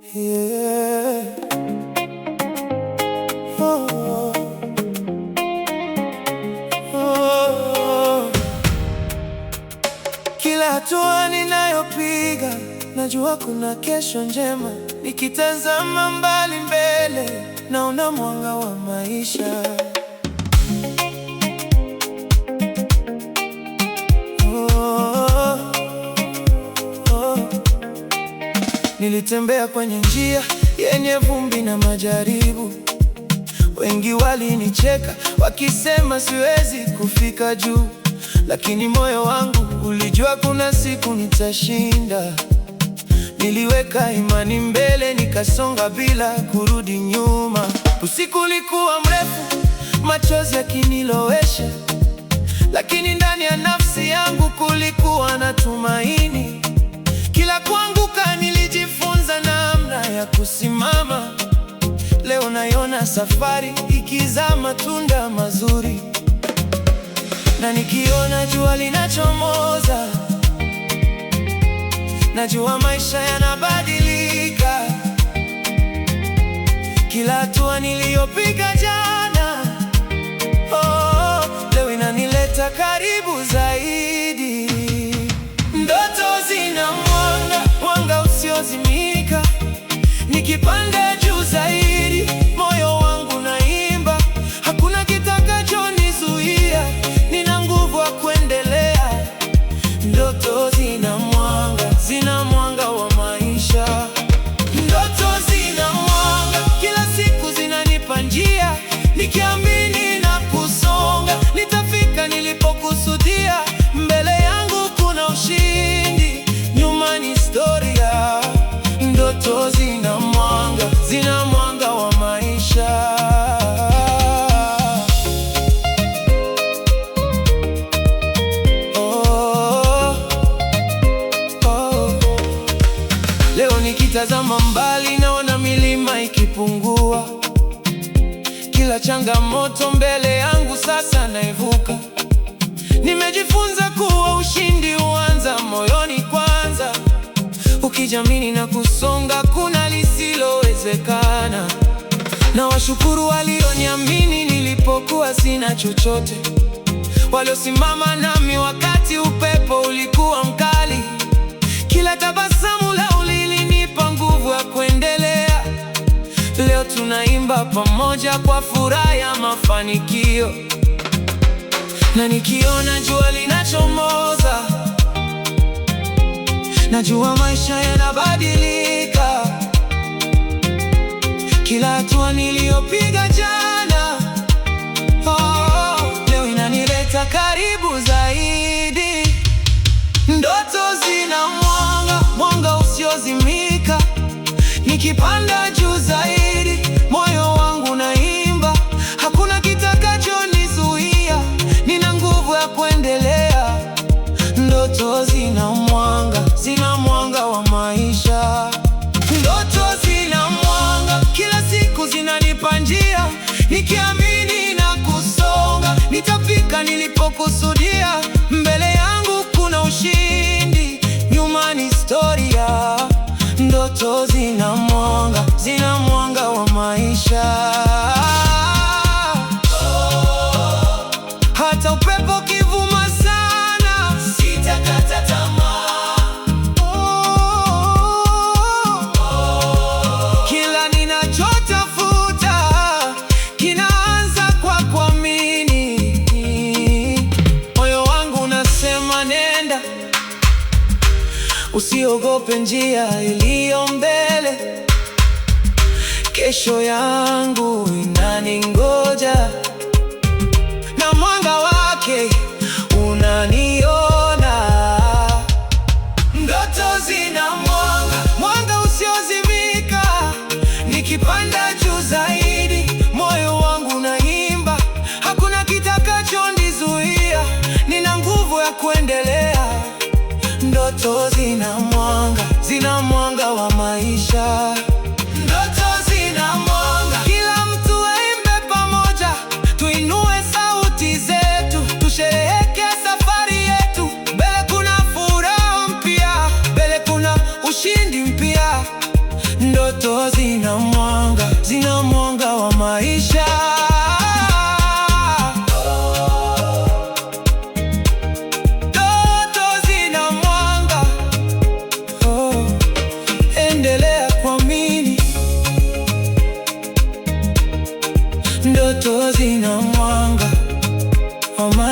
Yeah. Oh, oh. Kila hatua ninayopiga najua kuna kesho njema. Nikitazama mbali mbele naona mwanga wa maisha. Nilitembea kwenye njia yenye vumbi na majaribu. Wengi walinicheka wakisema siwezi kufika juu, lakini moyo wangu ulijua kuna siku nitashinda. Niliweka imani mbele, nikasonga bila kurudi nyuma. Usiku ulikuwa mrefu, machozi yakinilowesha, lakini ndani ya nafsi yangu kulikuwa na tumaini. Kila kuanguka nilijifunza namna ya kusimama. Leo naiona safari ikizaa matunda mazuri, na nikiona jua linachomoza najua maisha yanabadilika. Kila hatua niliyopiga jana, leo inanileta karibu zaidi. Ndoto zina mwanga, mwanga usiozimika. Nikipanda juu zaidi, moyo wangu unaimba. Hakuna kitakachonizuia, nina nguvu ya kuendelea. Ndoto zina mwanga wa maisha. Ndoto zina mwanga, kila siku zinanipa njia. Nikiamini na kusonga, nitafika nilipokusudia. Mbele yangu kuna ushindi, nyuma ni historia. Ndoto zina mwanga wa maisha. Leo nikitazama mbali naona milima ikipungua. Kila changamoto mbele yangu sasa naivuka. Nimejifunza kuwa ushindi huanza moyoni kwanza. Ukijiamini na kusonga, kuna lisilowezekana. Na washukuru walioniamini nilipokuwa sina chochote, waliosimama nami wakati upepo ulikuwa mkali. Kila tabasamu lao lilinipa nguvu ya kuendelea. Leo tunaimba pamoja kwa furaha ya mafanikio, na nikiona jua linachomoza najua maisha yanabadilika. Kila hatua niliyopiga jana, leo inanileta karibu zaidi. Ndoto zina mwanga, mwanga usiozimika. Nikipanda juu zaidi, moyo wangu unaimba. Hakuna kitakachonizuia, nina nguvu ya kuendelea. Ndoto zina mwanga wa maisha. Ndoto zina mwanga, kila siku zinanipa njia. Nikiamini na kusonga, nitafika nilipokusudia. Mbele yangu kuna ushindi, nyuma ni historia. Ndoto zina mwanga wa maisha. Hata upepo ukivuma sana, sitakata tamaa. Kila ninachotafuta kinaanza kwa kuamini. Moyo wangu unasema nenda, usiogope njia iliyo mbele. Kesho yangu inaningoja, na mwanga wake unaniona. Ndoto zina mwanga usiozimika. Nikipanda juu zaidi, moyo wangu unaimba. Hakuna kitakachonizuia, nina nguvu ya kuendelea. Ndoto zina mwanga wa maisha. Ndoto zina mwanga, kila mtu aimbe pamoja. Tuinue sauti zetu, tushereheke safari yetu. Mbele kuna furaha mpya, mbele kuna ushindi mpya. Ndoto zina mwanga wa maisha. Ndoto zina mwanga, oh, endelea kuamini. Ndoto zina mwanga wa maisha.